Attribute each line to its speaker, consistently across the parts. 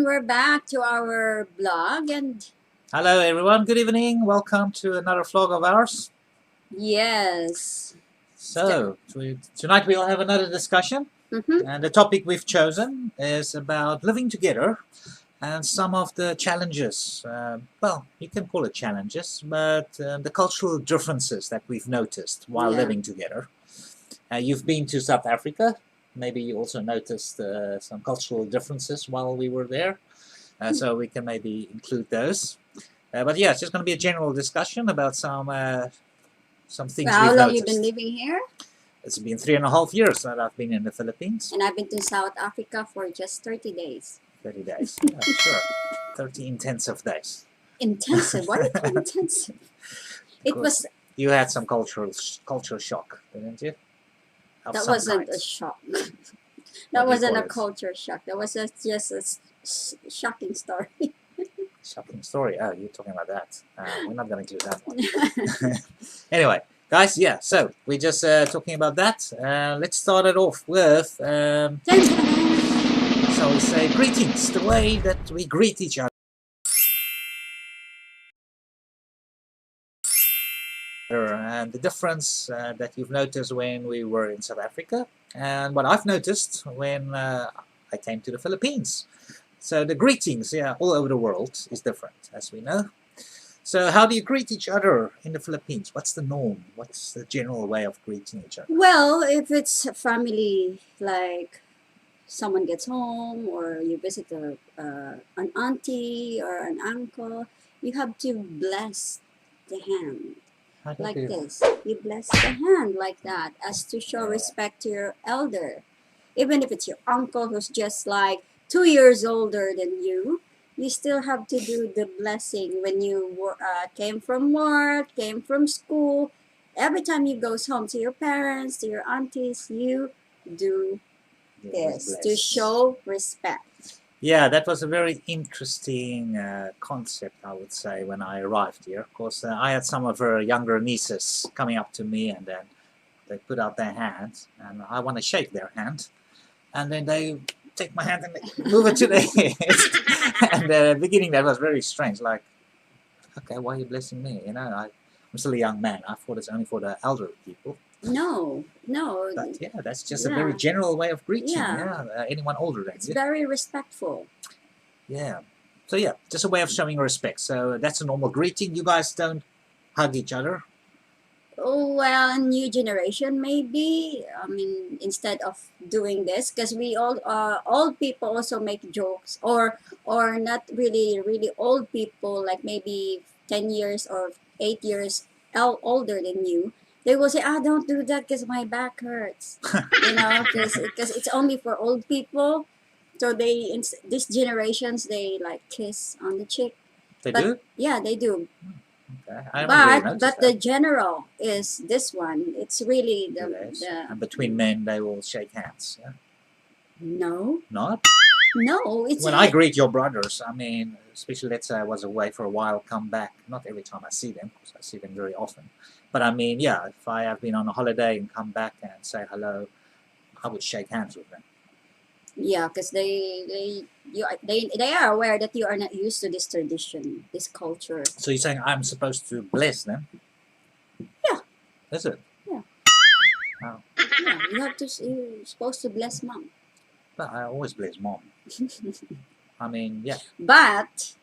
Speaker 1: we're back to our blog, and
Speaker 2: hello everyone, good evening, welcome to another vlog of ours.
Speaker 1: yes.
Speaker 2: So, tonight we'll have another discussion, and the topic we've chosen is about living together and some of the challenges, well, you can call it challenges, but the cultural differences that we've noticed while living together. You've been to South Africa, maybe you also noticed some cultural differences while we were there, so we can maybe include those. But yeah, it's just going to be a general discussion about some things
Speaker 1: How
Speaker 2: we've
Speaker 1: long
Speaker 2: noticed.
Speaker 1: you been living here?
Speaker 2: It's been 3.5 years that I've been in the Philippines.
Speaker 1: And I've been to South Africa for just 30 days.
Speaker 2: 30 days, yeah, sure. 30 intensive days.
Speaker 1: Intensive? What do you call intensive? It was...
Speaker 2: You had some cultural shock, didn't you?
Speaker 1: That wasn't a shock. That wasn't a culture shock. That was just a shocking story.
Speaker 2: Shocking story? Oh, you're talking about that. We're not going to include that one. Anyway, guys, yeah, so we're just talking about that. Let's start it off with, shall we say, greetings, the way that we greet each other. And the difference that you've noticed when we were in South Africa and what I've noticed when I came to the Philippines. So the greetings, yeah, all over the world is different, as we know. So how do you greet each other in the Philippines? What's the norm? What's the general way of greeting each other?
Speaker 1: Well, if it's a family, like someone gets home or you visit an auntie or an uncle, you have to bless the hand. Like this. You bless the hand like that as to show respect to your elder. Even if it's your uncle who's just like 2 years older than you, you still have to do the blessing when you came from work, came from school. Every time you goes home to your parents, to your aunties, you do this to show respect.
Speaker 2: Yeah, that was a very interesting concept, I would say, when I arrived here. Of course, I had some of her younger nieces coming up to me, and then they put out their hands, and I want to shake their hand. And then they take my hand and move it to their head. And at the beginning, that was very strange. Like, okay, why are you blessing me? You know, I'm still a young man. I thought it's only for the elderly people.
Speaker 1: No.
Speaker 2: But yeah, that's just a very general way of greeting. Anyone older than you.
Speaker 1: It's very respectful.
Speaker 2: Yeah. So yeah, just a way of showing respect. So that's a normal greeting. You guys don't hug each other?
Speaker 1: Oh, well, new generation maybe. I mean, instead of doing this, because we all old people also make jokes, or not really old people, like maybe 10 years or 8 years older than you. They will say, don't do that because my back hurts. You know, because it's only for old people. So these generations, they like kiss on the cheek.
Speaker 2: They do?
Speaker 1: Yeah, they do.
Speaker 2: Okay.
Speaker 1: But the general is this one. It's really
Speaker 2: and between men, they will shake hands. Yeah?
Speaker 1: No.
Speaker 2: Not?
Speaker 1: No, it's
Speaker 2: when I greet your brothers, I mean, especially let's say I was away for a while, come back. Not every time I see them, because I see them very often. But I mean, yeah, if I have been on a holiday and come back and say hello, I would shake hands with them.
Speaker 1: Yeah, because they are aware that you are not used to this tradition, this culture.
Speaker 2: So you're saying I'm supposed to bless them?
Speaker 1: Yeah.
Speaker 2: Is it?
Speaker 1: Yeah.
Speaker 2: Wow.
Speaker 1: Yeah, you're supposed to bless mom.
Speaker 2: But I always bless mom. I mean, yeah.
Speaker 1: But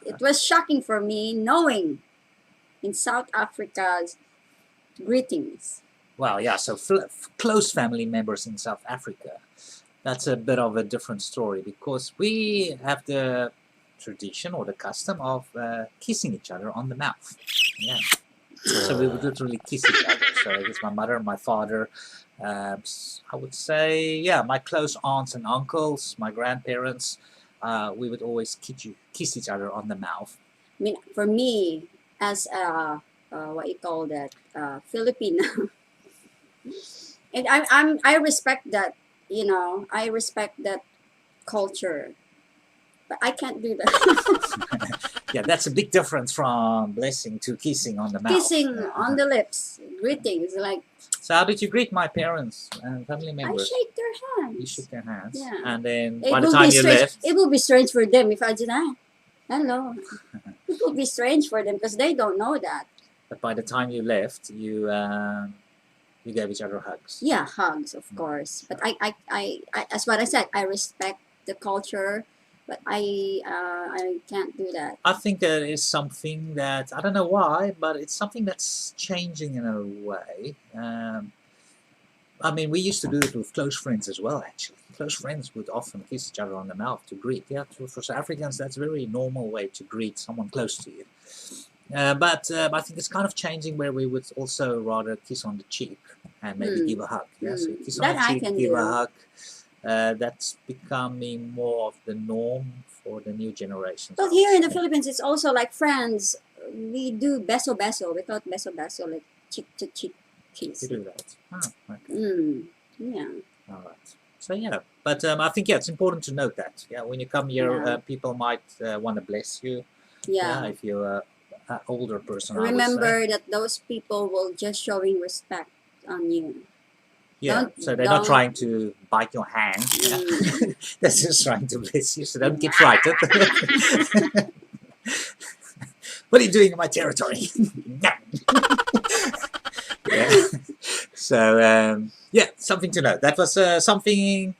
Speaker 1: it was shocking for me knowing in South Africa's greetings.
Speaker 2: Well, yeah, so close family members in South Africa, that's a bit of a different story because we have the tradition or the custom of kissing each other on the mouth. Yeah. So we would literally kiss each other. So it's my mother, my father, I would say, yeah, my close aunts and uncles, my grandparents, we would always kiss each other on the mouth.
Speaker 1: I mean, for me, as a what you call that, Filipino, and I respect that, you know, I respect that culture, but I can't do that.
Speaker 2: Yeah, that's a big difference from blessing to kissing on the mouth.
Speaker 1: Kissing on the lips, greetings, like.
Speaker 2: So how did you greet my parents and family members?
Speaker 1: I shake their their hands.
Speaker 2: You shook their hands.
Speaker 1: Yeah.
Speaker 2: And then
Speaker 1: It
Speaker 2: by the
Speaker 1: will
Speaker 2: time
Speaker 1: be
Speaker 2: you
Speaker 1: strange.
Speaker 2: left,
Speaker 1: It will be strange for them if I did hello. It will be strange for them because they don't know that.
Speaker 2: but by the time you left, you gave each other hugs.
Speaker 1: Yeah, hugs, of course. But as what I said, I respect the culture, but I can't do that.
Speaker 2: I think that is something that I don't know why, but it's something that's changing in a way. I mean, we used to do it with close friends as well. Actually, close friends would often kiss each other on the mouth to greet. Yeah, for South Africans, that's a very normal way to greet someone close to you. But I think it's kind of changing where we would also rather kiss on the cheek and maybe give a hug. Yeah, so kiss on
Speaker 1: That
Speaker 2: the
Speaker 1: I
Speaker 2: cheek,
Speaker 1: can
Speaker 2: give
Speaker 1: do.
Speaker 2: a hug. That's becoming more of the norm for the new generations.
Speaker 1: But here in the Philippines, it's also like friends. We do beso beso. We call it beso beso, like cheek to cheek kiss.
Speaker 2: You do that. Oh, okay.
Speaker 1: Yeah.
Speaker 2: All right. So yeah, but I think it's important to note that when you come here,
Speaker 1: Yeah.
Speaker 2: people might want to bless you.
Speaker 1: Yeah.
Speaker 2: If you're an older person, I would say.
Speaker 1: Remember that those people will just showing respect on you.
Speaker 2: Yeah, so they're not trying to bite your hand. They're just trying to bless you, so don't get frightened. What are you doing in my territory? Yeah. So, something to note. That was something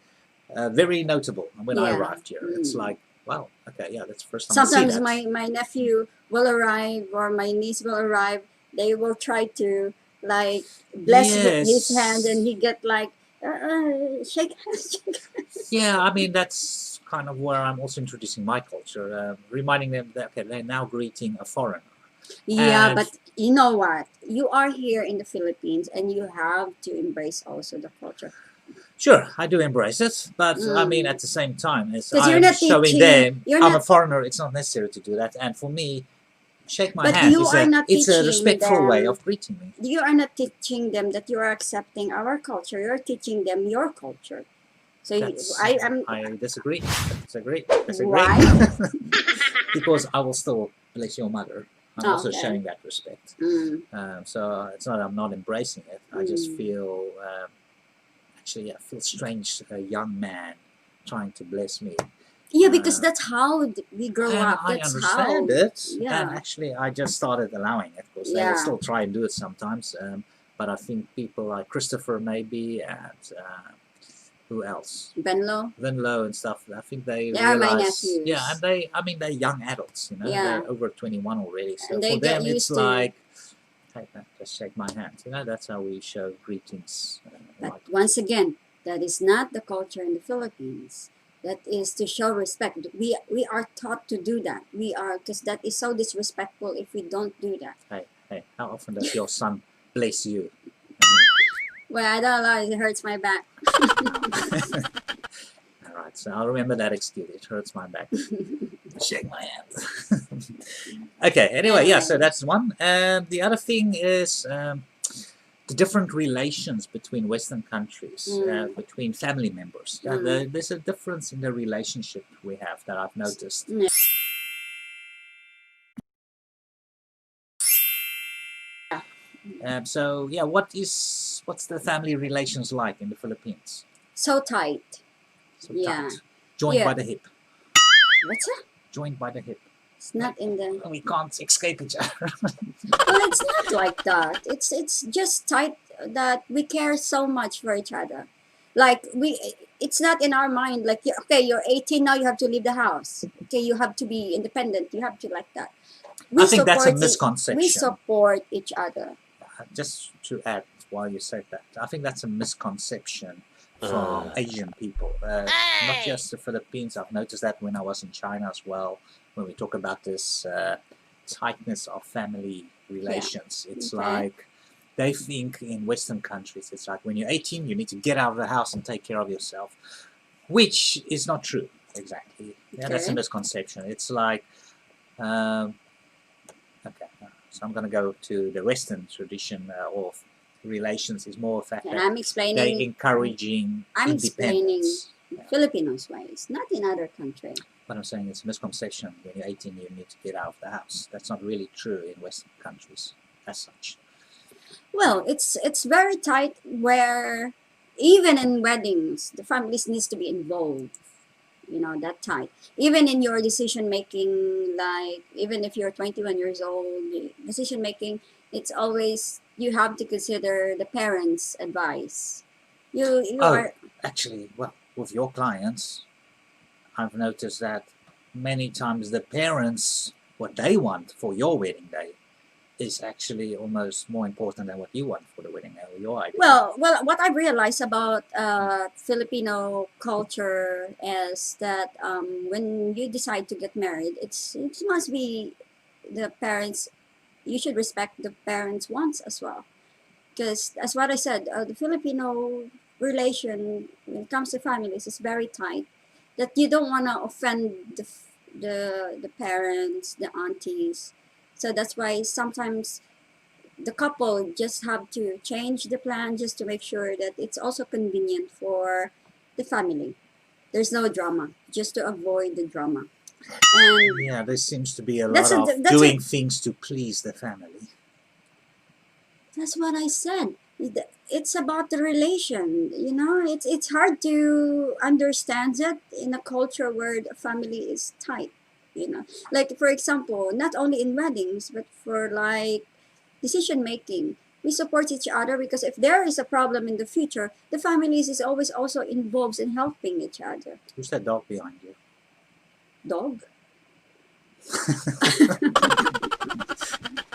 Speaker 2: very notable when I arrived here. It's like, wow, okay, yeah, that's the first time
Speaker 1: Sometimes
Speaker 2: I see that.
Speaker 1: my nephew will arrive or my niece will arrive. They will try to like bless his hand, and he get like shake hands.
Speaker 2: Yeah, I mean that's kind of where I'm also introducing my culture, reminding them that okay, they're now greeting a foreigner.
Speaker 1: Yeah, but you know what? You are here in the Philippines, and you have to embrace also the culture.
Speaker 2: Sure, I do embrace it, but I mean at the same time, as I'm showing them I'm a foreigner, it's not necessary to do that. And for me, shake my hand it's a respectful way of greeting me.
Speaker 1: You are not teaching them that you are accepting our culture. You're teaching them your culture. So
Speaker 2: I disagree. Disagree.
Speaker 1: Why?
Speaker 2: Because I will still bless your mother. I'm also showing that respect. So it's not I'm not embracing it. I just feel actually I feel strange. A young man trying to bless me.
Speaker 1: Yeah, because that's how we grow up.
Speaker 2: I
Speaker 1: That's
Speaker 2: understand it.
Speaker 1: Yeah.
Speaker 2: And actually, I just started allowing it. Of course, they will still try and do it sometimes. But I think people like Christopher, maybe, and who else? Venlo and stuff. I think they realize.
Speaker 1: My nephews.
Speaker 2: Yeah, and they're young adults. You know, they're over 21 already. So
Speaker 1: and
Speaker 2: for them, it's like, hey, just shake my hand. You know, that's how we show greetings.
Speaker 1: But once again, that is not the culture in the Philippines. That is to show respect. We are taught to do that. We are, because that is so disrespectful if we don't do that.
Speaker 2: Hey, how often does your son bless you?
Speaker 1: Well, I don't know. It hurts my back.
Speaker 2: All right, so I'll remember that excuse. It hurts my back. Shake my hand. Okay. Anyway, yeah. So that's one. The other thing is. The different relations between Western countries, between family members. There's a difference in the relationship we have that I've noticed. So yeah, what's the family relations like in the Philippines?
Speaker 1: So tight.
Speaker 2: So tight. Joined by the hip.
Speaker 1: What's that?
Speaker 2: Joined by the hip.
Speaker 1: It's not in the.
Speaker 2: We can't escape each other.
Speaker 1: Well, it's not like that. It's just tight that we care so much for each other. Like it's not in our mind. Like okay, you're 18 now. You have to leave the house. Okay, you have to be independent. You have to like that.
Speaker 2: I think that's a misconception.
Speaker 1: We support each other.
Speaker 2: Just to add, while you said that, I think that's a misconception from Asian people. Not just the Philippines. I've noticed that when I was in China as well. When we talk about this tightness of family relations, it's like they think in Western countries, it's like when you're 18, you need to get out of the house and take care of yourself, which is not true exactly. Yeah, that's a misconception. It's like, okay, so I'm going to go to the Western tradition of relations is more of that.
Speaker 1: And I'm explaining.
Speaker 2: They're encouraging independence.
Speaker 1: Filipinos ways, not in other countries.
Speaker 2: What I'm saying is a misconception. When you're 18, you need to get out of the house. That's not really true in Western countries as such.
Speaker 1: Well, it's very tight where even in weddings, the families needs to be involved, you know, that tight. Even in your decision making, like even if you're 21 years old, decision making, it's always you have to consider the parents' advice. You
Speaker 2: Oh,
Speaker 1: are
Speaker 2: actually, well, with your clients, I've noticed that many times the parents, what they want for your wedding day is actually almost more important than what you want for the wedding day or your idea.
Speaker 1: well. What I've realized about Filipino culture is that when you decide to get married, it must be the parents. You should respect the parents' wants as well. Because as what I said, the Filipino relation when it comes to families is very tight. That you don't want to offend the parents, the aunties. So that's why sometimes the couple just have to change the plan just to make sure that it's also convenient for the family. There's no drama, just to avoid the drama. And
Speaker 2: Yeah, there seems to be a
Speaker 1: that's
Speaker 2: lot
Speaker 1: a,
Speaker 2: of
Speaker 1: that's
Speaker 2: doing
Speaker 1: a,
Speaker 2: things to please the family.
Speaker 1: That's what I said. It's about the relation. You know, it's hard to understand that in a culture where the family is tight. You know, like for example, not only in weddings but for like decision making, we support each other because if there is a problem in the future, the families is always also involved in helping each other.
Speaker 2: Who's that dog behind you?
Speaker 1: Dog.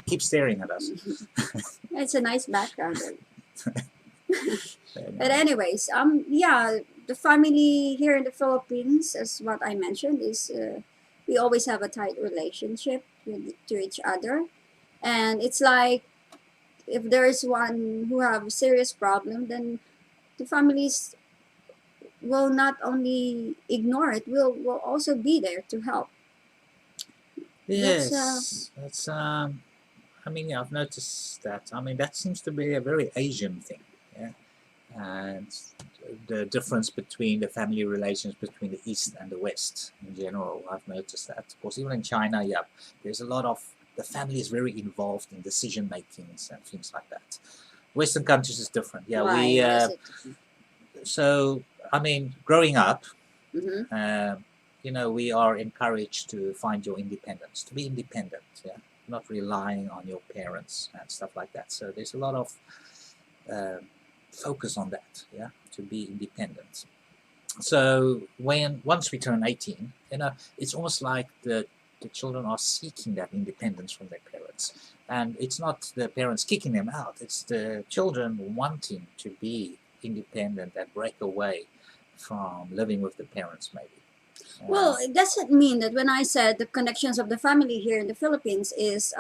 Speaker 2: Keep staring at us.
Speaker 1: It's a nice background. But
Speaker 2: Anyway.
Speaker 1: anyways, yeah, the family here in the Philippines, as what I mentioned, is we always have a tight relationship to each other, and it's like if there is one who have a serious problem, then the families will not only ignore it, will also be there to help. That's
Speaker 2: Yes, that's I mean, yeah, I've noticed that. I mean, that seems to be a very Asian thing, yeah. And the difference between the family relations between the East and the West in general, I've noticed that. Of course, even in China, yeah, there's a lot of the family is very involved in decision makings and things like that. Western countries is different. Yeah,
Speaker 1: why.
Speaker 2: we
Speaker 1: Why is it?
Speaker 2: so I mean, growing up,
Speaker 1: Mm-hmm.
Speaker 2: you know, we are encouraged to find your independence, to be independent, yeah, not relying on your parents and stuff like that. So there's a lot of uh, focus on that, yeah, to be independent. So when once we turn 18, you know, it's almost like the children are seeking that independence from their parents, and it's not the parents kicking them out; it's the children wanting to be independent and break away from living with the parents, maybe.
Speaker 1: Well, it doesn't mean that when I said the connections of the family here in the Philippines is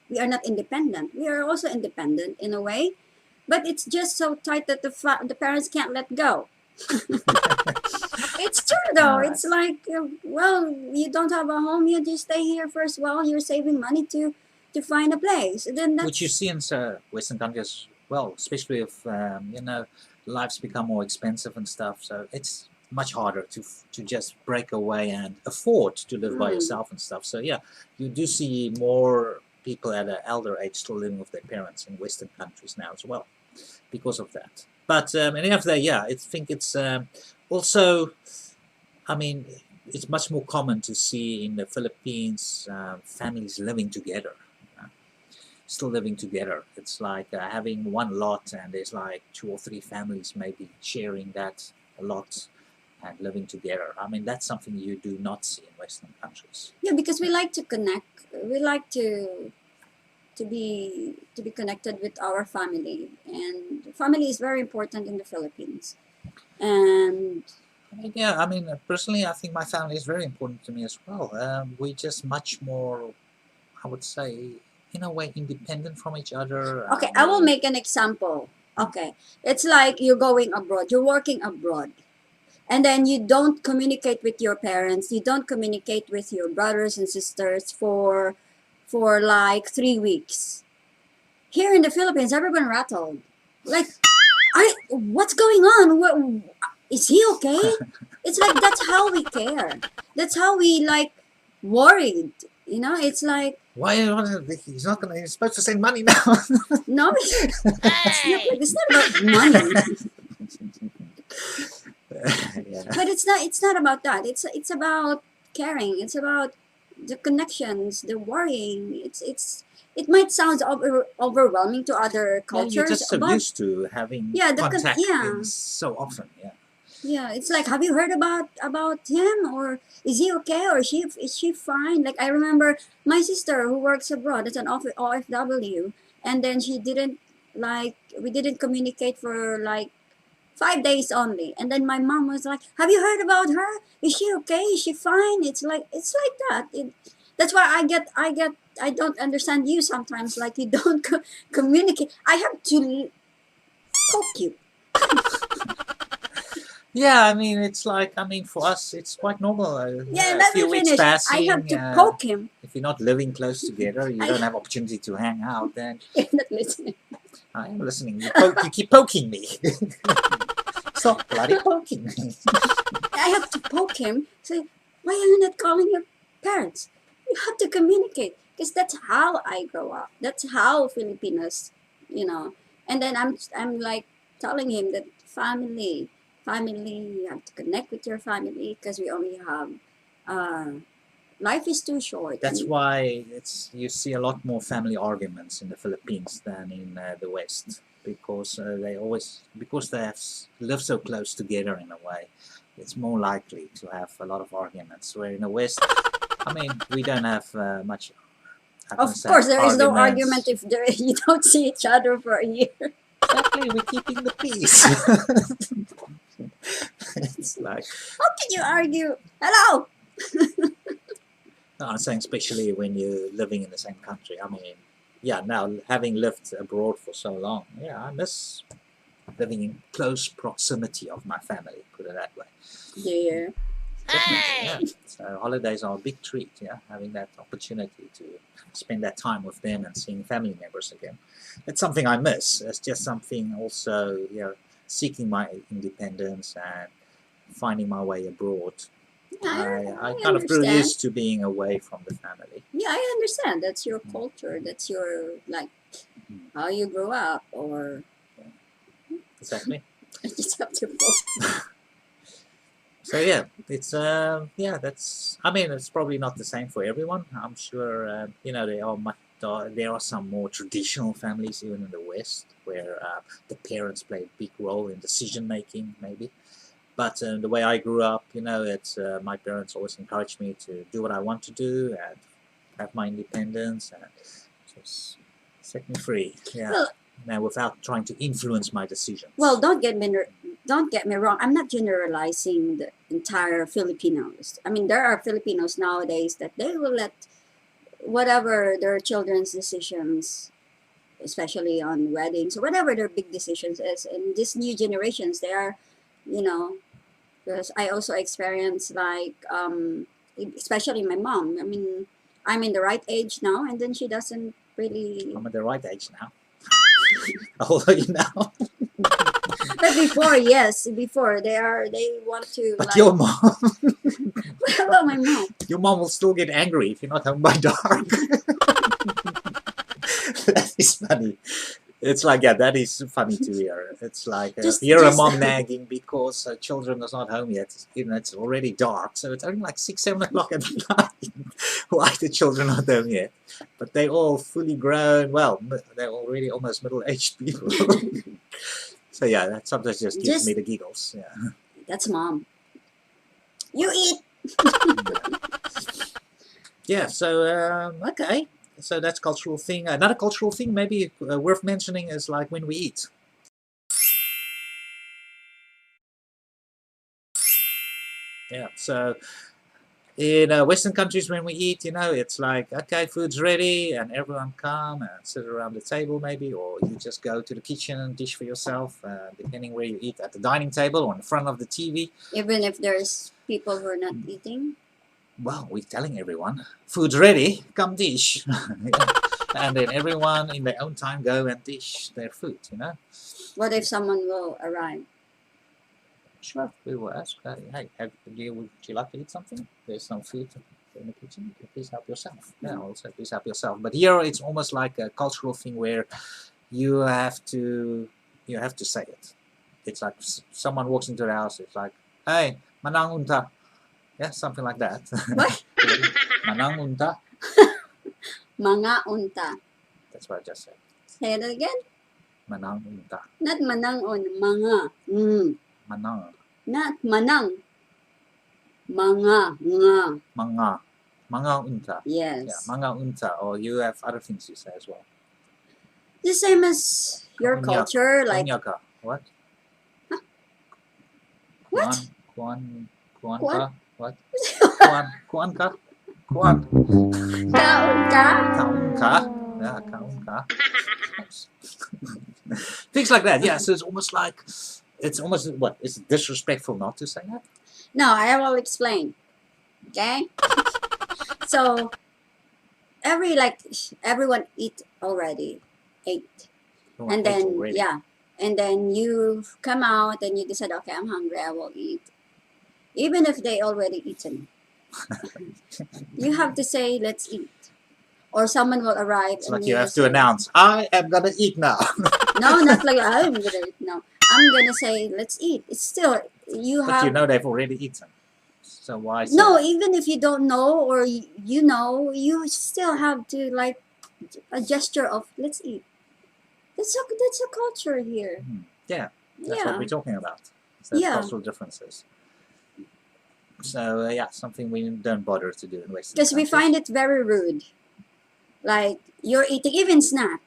Speaker 1: we are not independent. We are also independent in a way, but it's just so tight that the parents can't let go. It's true though.
Speaker 2: All right.
Speaker 1: It's like well, you don't have a home, you just stay here first while you're saving money to find a place. Then
Speaker 2: Which you
Speaker 1: that's
Speaker 2: see in Western countries, well, especially if you know, lives become more expensive and stuff. So it's much harder to just break away and afford to live by yourself and stuff. So yeah, you do see more people at an elder age still living with their parents in Western countries now as well, because of that. But any of that, yeah, I think it's also, I mean, it's much more common to see in the Philippines families living together, still living together. It's like having one lot, and there's like two or three families maybe sharing that a lot and living together. I mean, that's something you do not see in Western countries.
Speaker 1: yeah, because we like to connect. We like to be connected with our family, and family is very important in the Philippines. And
Speaker 2: I mean, yeah, I mean, personally, I think my family is very important to me as well. We just much more, I would say, in a way, independent from each other.
Speaker 1: okay, I will make an example. Okay, it's like you're going abroad, you're working abroad, and then you don't communicate with your parents, you don't communicate with your brothers and sisters for like 3 weeks. Here in the Philippines, everyone rattled. Like, what's going on? Is he okay? It's like that's how we care. That's how we like worried. You know, it's like
Speaker 2: Why? He's not gonna. He's supposed to send money now.
Speaker 1: no, it's not. It's not about money.
Speaker 2: Yeah.
Speaker 1: But it's not about that. It's about caring. It's about the connections, the worrying. It might sound overwhelming to other
Speaker 2: Yeah, you're
Speaker 1: cultures,
Speaker 2: just so
Speaker 1: but
Speaker 2: used to having
Speaker 1: yeah,
Speaker 2: contact
Speaker 1: yeah.
Speaker 2: in so often. Yeah.
Speaker 1: Yeah, it's like, have you heard about him, or is he okay, or is she fine? Like, I remember my sister who works abroad. It's an OFW, and then she didn't, like, we didn't communicate for like 5 days only, and then my mom was like, "Have you heard about her? Is she okay? Is she fine?" It's like that. That's why I don't understand you sometimes. Like, you don't communicate. I have to poke you.
Speaker 2: Yeah, I mean, it's like, I mean, for us, it's quite normal.
Speaker 1: Yeah,
Speaker 2: A
Speaker 1: let
Speaker 2: few
Speaker 1: me
Speaker 2: weeks
Speaker 1: finish. I have
Speaker 2: passing,
Speaker 1: to poke him.
Speaker 2: if you're not living close together, you
Speaker 1: I
Speaker 2: don't have opportunity to hang out, then
Speaker 1: You're not listening.
Speaker 2: I am listening. You keep poking me. Stop bloody poking me.
Speaker 1: I have to poke him. Say, why are you not calling your parents? You have to communicate, because that's how I grow up. That's how Filipinos, you know. And then I'm like telling him that family, you have to connect with your family, because we only have, uh, life is too short.
Speaker 2: That's why you see a lot more family arguments in the Philippines than in the West, because because they have live so close together in a way. It's more likely to have a lot of arguments. Where in the West, I mean, we don't have much.
Speaker 1: Of course, there is no argument
Speaker 2: arguments.
Speaker 1: if you don't see each other for a year.
Speaker 2: Exactly, we're keeping the peace. It's like,
Speaker 1: How can you argue? Hello.
Speaker 2: no, I'm saying especially when you're living in the same country. I mean, yeah, now having lived abroad for so long, yeah, I miss living in close proximity of my family, put it that way.
Speaker 1: Yeah.
Speaker 2: Definitely, yeah. So holidays are a big treat, yeah, having that opportunity to spend that time with them and seeing family members again. It's something I miss. It's just something also, you know, seeking my independence and finding my way abroad. I
Speaker 1: I
Speaker 2: kind of grew
Speaker 1: understand.
Speaker 2: used to being away from the family.
Speaker 1: Yeah, I understand. That's your culture. That's your, like, how you grew up, or
Speaker 2: Exactly.
Speaker 1: I just have to vote.
Speaker 2: So yeah, it's yeah, that's. I mean, it's probably not the same for everyone. I'm sure you know there are some more traditional families even in the West where the parents play a big role in decision making, maybe. But the way I grew up, you know, it's my parents always encouraged me to do what I want to do and have my independence and just set me free. Yeah,
Speaker 1: Well,
Speaker 2: now without trying to influence my decisions.
Speaker 1: well, don't get me wrong. I'm not generalizing the entire Filipinos. I mean, there are Filipinos nowadays that they will let whatever their children's decisions, especially on weddings or whatever their big decisions is. And these new generations, they are, you know, because I also experience, like, especially my mom. I mean, I'm in the right age now, and then she doesn't really.
Speaker 2: I'm at the right age now. How old are you now?
Speaker 1: But before, yes, before they want to,
Speaker 2: But
Speaker 1: like.
Speaker 2: your mom,
Speaker 1: What about my mom?
Speaker 2: your mom will still get angry if you're not home by dark. That is funny. It's like, yeah, that is funny to hear. It's like you're a mom nagging because children is not home yet. You know, it's already dark, so it's only like 6, 7 o'clock at night. Why the children not home yet? But they all fully grown. Well, they're already almost middle-aged people. So yeah, that sometimes just gives me the giggles. Yeah.
Speaker 1: That's mom. You eat.
Speaker 2: Yeah. So okay. So that's cultural thing. Another cultural thing maybe worth mentioning is like when we eat. Yeah. So in Western countries, when we eat, you know, it's like, okay, food's ready, and everyone come and sit around the table, maybe, or you just go to the kitchen and dish for yourself, depending where you eat, at the dining table or in front of the TV.
Speaker 1: Even if there's people who are not eating.
Speaker 2: Well, we're telling everyone, food's ready, come dish. Yeah. And then everyone in their own time go and dish their food, you know.
Speaker 1: What if someone will arrive?
Speaker 2: Sure, we will ask, hey, would you like to eat something? There's some food in the kitchen. Please help yourself. Yeah, also please help yourself. But here it's almost like a cultural thing where you have to say it. It's like someone walks into the house. It's like, Hey, manang unta. Yeah, something like that.
Speaker 1: What?
Speaker 2: Manang unta.
Speaker 1: Mga unta.
Speaker 2: That's what I just said.
Speaker 1: Say it again.
Speaker 2: Manang unta.
Speaker 1: Not manang on, mga.
Speaker 2: Manang.
Speaker 1: Not manang. Mga. Nga.
Speaker 2: Manga. Manga unta.
Speaker 1: Yes.
Speaker 2: Yeah, manga unta. Or you have other things you say as well.
Speaker 1: The same as your
Speaker 2: Kaunya-
Speaker 1: culture, like
Speaker 2: Kaunyaka. What?
Speaker 1: what?
Speaker 2: Kuan
Speaker 1: Kuan?
Speaker 2: ka? What? Kuan ka? Kuan.
Speaker 1: Kaon ka?
Speaker 2: Kaun ka? Yeah, kaun ka. Things like that. Yeah, so it's almost what? It's disrespectful not to say that.
Speaker 1: No, I will explain. Okay? So everyone ate.
Speaker 2: Oh,
Speaker 1: And
Speaker 2: I hate
Speaker 1: then
Speaker 2: already.
Speaker 1: yeah. And then you come out and you decide, okay, I'm hungry, I will eat. Even if they already eaten. You have to say, let's eat. Or someone will arrive
Speaker 2: It's
Speaker 1: and
Speaker 2: like you have
Speaker 1: say,
Speaker 2: to announce, I am gonna eat now.
Speaker 1: no, not like I'm gonna eat. No. I'm gonna say, let's eat. It's still you
Speaker 2: But
Speaker 1: have
Speaker 2: you know they've already eaten. So why say
Speaker 1: no,
Speaker 2: that?
Speaker 1: even if you don't know or you know, you still have to like a gesture of let's eat. That's a culture here.
Speaker 2: Yeah, that's
Speaker 1: Yeah.
Speaker 2: what we're talking about. So
Speaker 1: Yeah.
Speaker 2: cultural differences. So yeah, something we don't bother to do in Western
Speaker 1: Because we
Speaker 2: countries.
Speaker 1: find it very rude. Like you're eating even snack.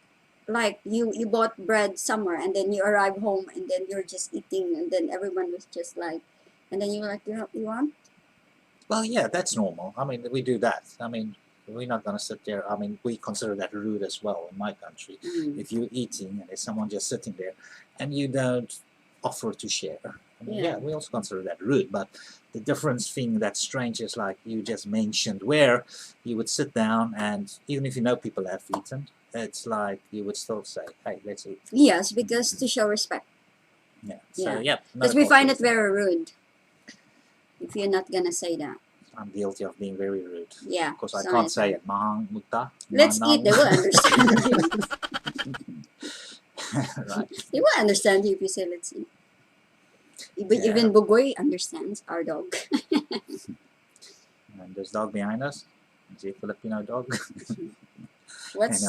Speaker 1: Like you bought bread somewhere and then you arrive home and then you're just eating and then everyone was just like and then you're like, you want?
Speaker 2: Well, yeah, that's normal. I mean, we do that. I mean, we're not gonna sit there. I mean, we consider that rude as well in my country. If you're eating and there's someone just sitting there and you don't offer to share, I mean, yeah, we also consider that rude. But the difference thing that's strange is like you just mentioned where you would sit down and even if you know people have eaten, it's like you would still say, hey, let's eat.
Speaker 1: Yes, because to show respect.
Speaker 2: Yeah. So yeah,
Speaker 1: Because we find it very rude. If you're not gonna say that.
Speaker 2: I'm guilty of being very rude.
Speaker 1: Yeah.
Speaker 2: Because I can't say it. Mahang muta.
Speaker 1: Let's eat, they will understand you.
Speaker 2: Right.
Speaker 1: They will understand you if you say let's eat. But even Bugoy understands our dog.
Speaker 2: And there's dog behind us. Is he a Filipino dog?
Speaker 1: What's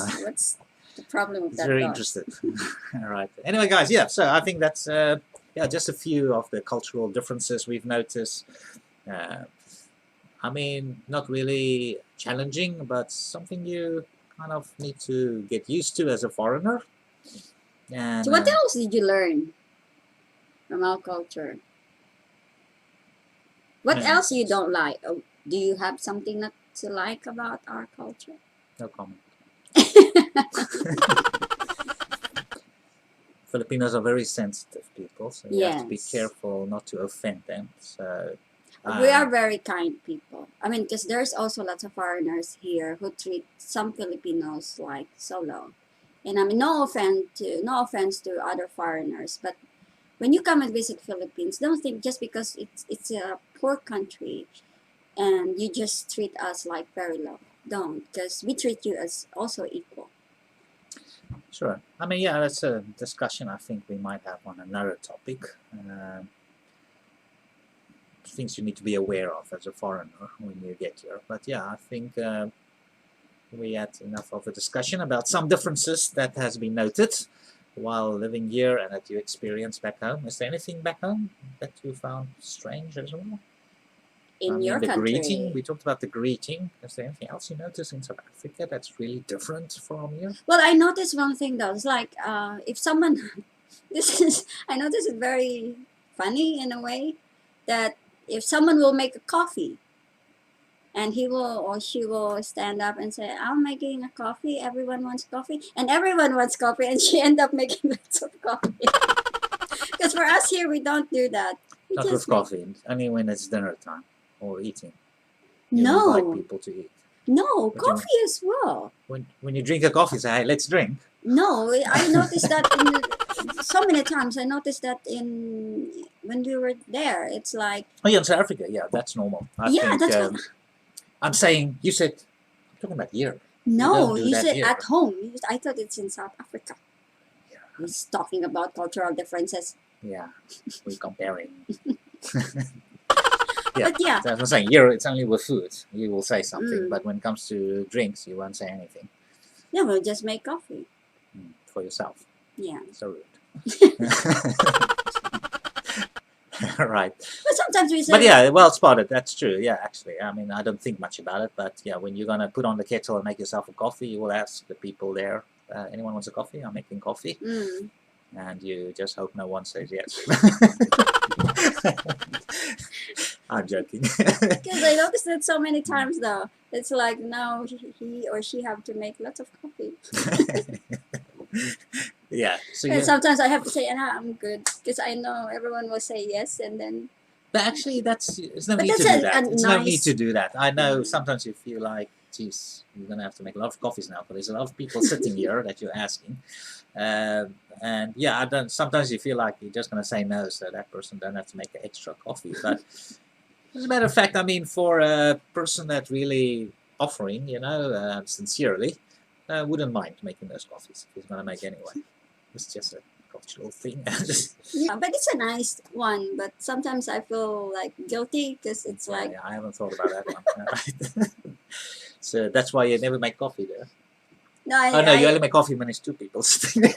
Speaker 1: the problem with
Speaker 2: He's
Speaker 1: that
Speaker 2: very
Speaker 1: dog?
Speaker 2: interested. All right. Anyway, guys, yeah. So I think that's just a few of the cultural differences we've noticed. I mean, not really challenging, but something you kind of need to get used to as a foreigner. And
Speaker 1: So what else did you learn from our culture? What else you don't like? Oh, do you have something not to like about our culture?
Speaker 2: No comment. Filipinos are very sensitive people, so you have to be careful not to offend them. So
Speaker 1: we are very kind people. I mean, because there's also lots of foreigners here who treat some Filipinos like so low. And I mean, no offense to other foreigners, but when you come and visit Philippines, don't think just because it's a poor country and you just treat us like very low. Don't, because we treat you as also equal.
Speaker 2: Sure. I mean, yeah, that's a discussion I think we might have on another topic. Things you need to be aware of as a foreigner when you get here. But yeah, I think we had enough of a discussion about some differences that has been noted while living here and that you experienced back home. Is there anything back home that you found strange as well?
Speaker 1: In your country.
Speaker 2: Greeting. We talked about the greeting. Is there anything else you noticed in South Africa that's really different from here?
Speaker 1: Well, I noticed one thing though. It's like if someone, I noticed it very funny in a way that if someone will make a coffee and he will or she will stand up and say, I'm making a coffee, everyone wants coffee, and everyone wants coffee, and she end up making lots of coffee. Because for us here, we don't do that.
Speaker 2: Not with coffee, only when it's dinner time or eating. You
Speaker 1: no.
Speaker 2: invite people to eat.
Speaker 1: No, coffee as well.
Speaker 2: When you drink a coffee, say, hey, let's drink.
Speaker 1: No, I noticed that so many times. I noticed that when we were there. It's like...
Speaker 2: Oh yeah, in South Africa, yeah, that's normal. I think,
Speaker 1: that's what...
Speaker 2: I'm saying, you said, I'm talking about here.
Speaker 1: No, you said here. At home. I thought it's in South Africa. Yeah. He's talking about cultural differences.
Speaker 2: Yeah, we're comparing. Yeah,
Speaker 1: But yeah,
Speaker 2: that's what I'm saying. Here, it's only with food. You will say something,
Speaker 1: Mm.
Speaker 2: but when it comes to drinks, you won't say anything
Speaker 1: yeah, we'll just make coffee.
Speaker 2: for yourself.
Speaker 1: Yeah.
Speaker 2: So rude. Right.
Speaker 1: But sometimes we say,
Speaker 2: But yeah, well spotted. That's true. Yeah, actually, I mean, I don't think much about it, but yeah, when you're gonna put on the kettle and make yourself a coffee, you will ask the people there, anyone wants a coffee? I'm making coffee, and you just hope no one says yes. I'm joking.
Speaker 1: because I noticed it so many times though. It's like now he or she have to make lots of coffee.
Speaker 2: Yeah. So
Speaker 1: And
Speaker 2: yeah.
Speaker 1: sometimes I have to say, I'm good, because I know everyone will say yes, and then.
Speaker 2: But actually, it's no
Speaker 1: But
Speaker 2: need to
Speaker 1: that's
Speaker 2: do that. It's no need
Speaker 1: nice.
Speaker 2: to do that. I know sometimes you feel like, geez, you're gonna have to make a lot of coffees now, but there's a lot of people sitting here that you're asking, and yeah, I don't. Sometimes you feel like you're just gonna say no, so that person don't have to make an extra coffee. But as a matter of fact, I mean, for a person that really offering, sincerely, wouldn't mind making those coffees if he's gonna make anyway. It's just a cultural thing.
Speaker 1: Yeah, but it's a nice one. But sometimes I feel like guilty, because it's like.
Speaker 2: Yeah, I haven't thought about that one. Right. So that's why you never make coffee there.
Speaker 1: No,
Speaker 2: You only make coffee when it's two people sitting there.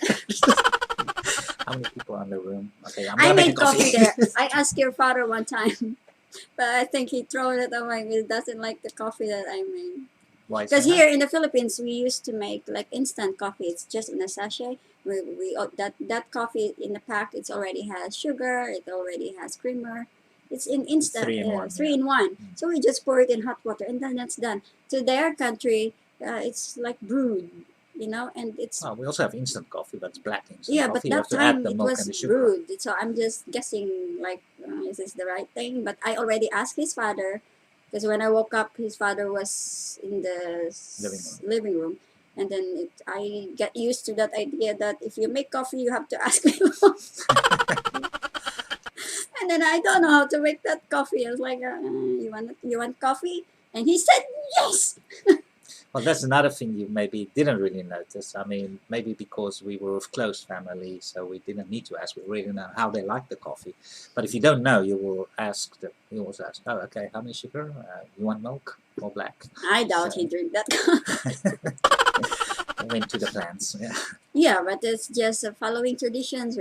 Speaker 2: How many people are in the room? Okay, I'm
Speaker 1: I
Speaker 2: gonna make
Speaker 1: made
Speaker 2: a coffee.
Speaker 1: coffee there. I asked your father one time, but I think he thrown it away. He doesn't like the coffee that I made.
Speaker 2: Why is
Speaker 1: Because
Speaker 2: that?
Speaker 1: here in the Philippines, we used to make like instant coffee. It's just in a sachet. That coffee in the pack, it already has sugar. It already has creamer. It's in instant,
Speaker 2: Three in one,
Speaker 1: three
Speaker 2: yeah.
Speaker 1: in one. So we just pour it in hot water, and then that's done. To their country, it's like brewed, and it's.
Speaker 2: Oh, we also have instant coffee, but it's black instant
Speaker 1: Yeah, but
Speaker 2: coffee. You have
Speaker 1: that
Speaker 2: to add
Speaker 1: time
Speaker 2: the
Speaker 1: it
Speaker 2: milk
Speaker 1: was
Speaker 2: and the sugar.
Speaker 1: brewed. So I'm just guessing, like, is this the right thing? But I already asked his father, because when I woke up, his father was in the living room. And then I get used to that idea that if you make coffee, you have to ask me. And then I don't know how to make that coffee. I was like, you want coffee? And he said yes.
Speaker 2: Well, that's another thing you maybe didn't really notice. I mean, maybe because we were with close family, so we didn't need to ask. We really know how they like the coffee. But if you don't know, you will ask. You always ask, oh, okay, how many sugar? You want milk or black?
Speaker 1: I doubt he drink that.
Speaker 2: Went to the plants. Yeah.
Speaker 1: Yeah, but it's just following traditions,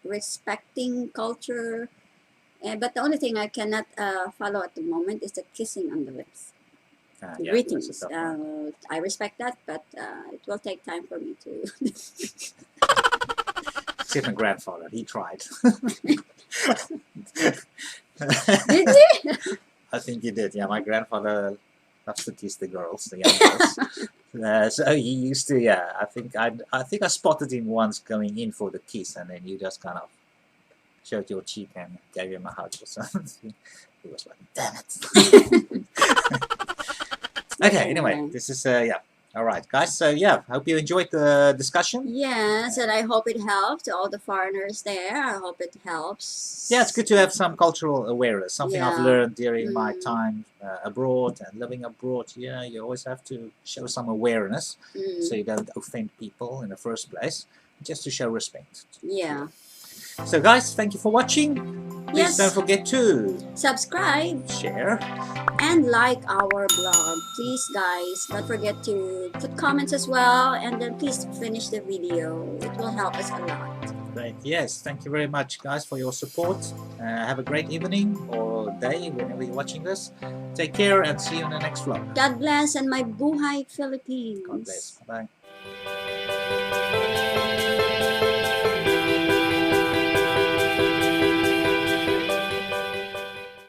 Speaker 1: respecting culture. But the only thing I cannot follow at the moment is the kissing on the lips.
Speaker 2: Yeah,
Speaker 1: Greetings. I respect that, but it will take time for me to.
Speaker 2: See my grandfather, he tried.
Speaker 1: Did he?
Speaker 2: I think he did. Yeah, my grandfather loves to kiss the girls, the young girls. So he used to. Yeah, I think I spotted him once going in for the kiss, and then you just kind of showed your cheek and gave him a hug or something. He was like, "Damn it." Okay, anyway, this is, yeah. All right, guys. So, yeah, hope you enjoyed the discussion.
Speaker 1: Yes, and I hope it helped to all the foreigners there. I hope it helps.
Speaker 2: Yeah, it's good to have some cultural awareness. Something I've
Speaker 1: Yeah.
Speaker 2: learned during my time abroad and living abroad. Yeah, you always have to show some awareness so you don't offend people in the first place, just to show respect.
Speaker 1: Yeah.
Speaker 2: So, guys, thank you for watching. Please
Speaker 1: Yes.
Speaker 2: don't forget to
Speaker 1: Subscribe
Speaker 2: share.
Speaker 1: and like our blog, please, guys. Don't forget to put comments as well, and then please finish the video. It will help us a lot.
Speaker 2: Great. Yes, thank you very much, guys, for your support. Have a great evening or day whenever you're watching this. Take care and see you in the next vlog.
Speaker 1: God bless, and my buhay Philippines.
Speaker 2: God bless. Bye.